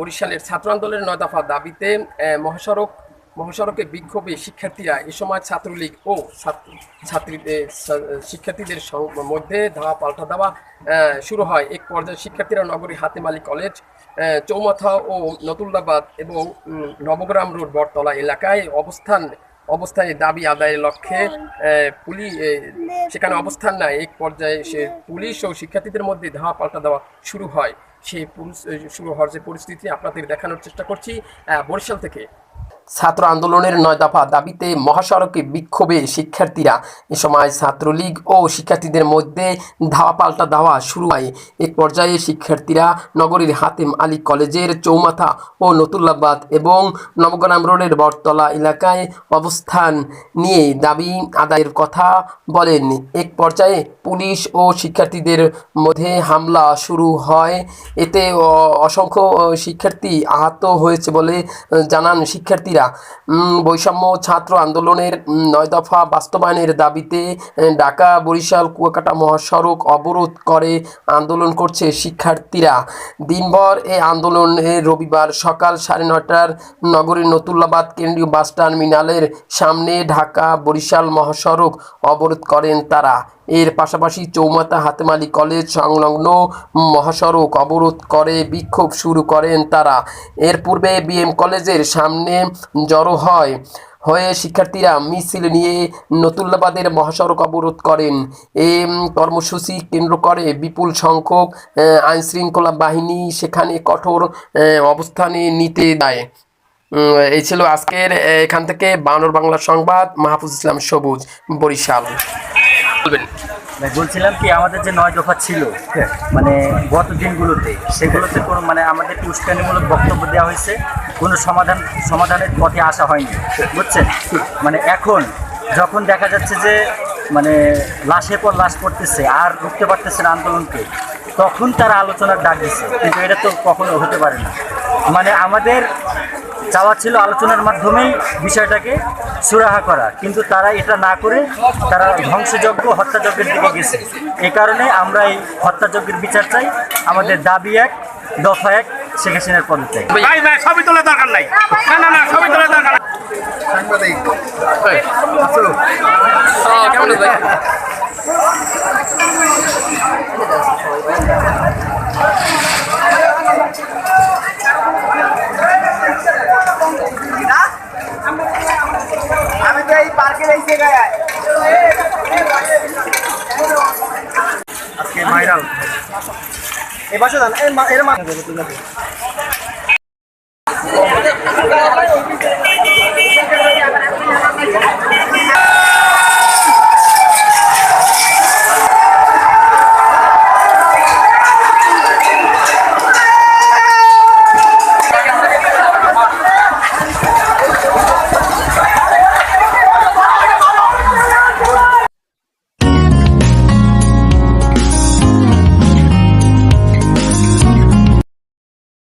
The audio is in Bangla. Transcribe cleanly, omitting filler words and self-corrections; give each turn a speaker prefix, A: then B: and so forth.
A: বরিশালের ছাত্র আন্দোলনের ৯ দফা দাবিতে মহাসড়কে বিক্ষোভে শিক্ষার্থীরা এ সময় ছাত্রলীগ ও শিক্ষার্থীদের মধ্যে ধাওয়া পাল্টা দেওয়া শুরু হয়। এক পর্যায়ে শিক্ষার্থীরা নগরীর হাতেম আলী কলেজ, চৌমাথা ও নতুল্লাবাদ এবং নবগ্রাম রোড বটতলা এলাকায় অবস্থায় দাবি আদায়ের লক্ষ্যে সেখানে অবস্থান নেয়। এক পর্যায়ে পুলিশ ও শিক্ষার্থীদের মধ্যে ধাওয়া পাল্টা দেওয়া শুরু হয়। শুরু হওয়ার যে পরিস্থিতি আপনাদের দেখানোর চেষ্টা করছি বরিশাল থেকে। ছাত্র আন্দোলনের ৯ দফা দাবিতে মহাসড়কে বিক্ষোভে শিক্ষার্থীরা এ সময় ছাত্রলীগ ও শিক্ষার্থীদের মধ্যে ধাওয়া পাল্টা দেওয়া শুরু হয়। এক পর্যায়ে শিক্ষার্থীরা নগরীর হাতেম আলী কলেজের চৌমাথা ও নতুল্লাবাদ এবং নবগ্রাম রোডের বটতলা এলাকায় অবস্থান নিয়ে দাবি আদায়ের কথা বলেন। এক পর্যায়ে পুলিশ ও শিক্ষার্থীদের মধ্যে হামলা শুরু হয়। এতে অসংখ্য শিক্ষার্থী আহত হয়েছে বলে জানান শিক্ষার্থীরা। বৈষম্য ছাত্র আন্দোলনের ৯ দফা বাস্তবায়নের দাবিতে ঢাকা বরিশাল কুয়াকাটা মহাসড়ক অবরোধ করে আন্দোলন করছে শিক্ষার্থীরা। দিনভর এই আন্দোলনে রবিবার সকাল ৯:৩০টার নগরীর নতুল্লাবাদ কেন্দ্রীয় বাস টার্মিনালের সামনে ঢাকা বরিশাল মহাসড়ক অবরোধ করেন তারা। এর পাশাপাশি চৌমাথা হাতেম আলী কলেজ সংলগ্ন মহাসড়ক অবরোধ করে বিক্ষোভ শুরু করেন তারা। এর পূর্বে বিএম কলেজের সামনে জড়ো হয়ে শিক্ষার্থীরা মিছিল নিয়ে নতুল্লাবাদের মহাসড়ক অবরোধ করেন। এই কর্মসূচি কেন্দ্র করে বিপুল সংখ্যক আইনশৃঙ্খলা বাহিনী সেখানে কঠোর অবস্থানে নিতে দেয়। এই ছিল আজকের এখান থেকে বানর বাংলা সংবাদ। মাহফুজ ইসলাম সবুজ, বরিশাল।
B: বলছিলাম কি, আমাদের যে ৯ দফা ছিল মানে গত দিনগুলোতে, সেগুলোতে কোনো মানে আমাদের উস্কানিমূলক বক্তব্য দেওয়া হয়েছে, কোনো সমাধানের পথে আসা হয়নি, বুঝছেন? মানে এখন যখন দেখা যাচ্ছে যে মানে লাশের পর লাশ পড়তেছে আর রুখতে পারতেছে না আন্দোলনকে, তখন তারা আলোচনার ডাক দিচ্ছে, কিন্তু এটা তো কখনো হতে পারে না। মানে আমাদের চাওয়া ছিল আলোচনার মাধ্যমেই বিষয়টাকে সুরাহা করা, কিন্তু তারা এটা না করে তারা ধ্বংসযজ্ঞ হত্যাযজ্ঞের দিকে গেছে। এই কারণে আমরা এই হত্যাযজ্ঞের বিচার চাই। আমাদের দাবি এক, দফা এক, শেখ হাসিনার পদে চাই।
C: ছবি তোলার দরকার নাই, না ছবি তোলার দরকার নাই।
D: আমি তো এই পার্কের এই জায়গায়
B: আজকে ভাইরাল
D: এই বাসা এর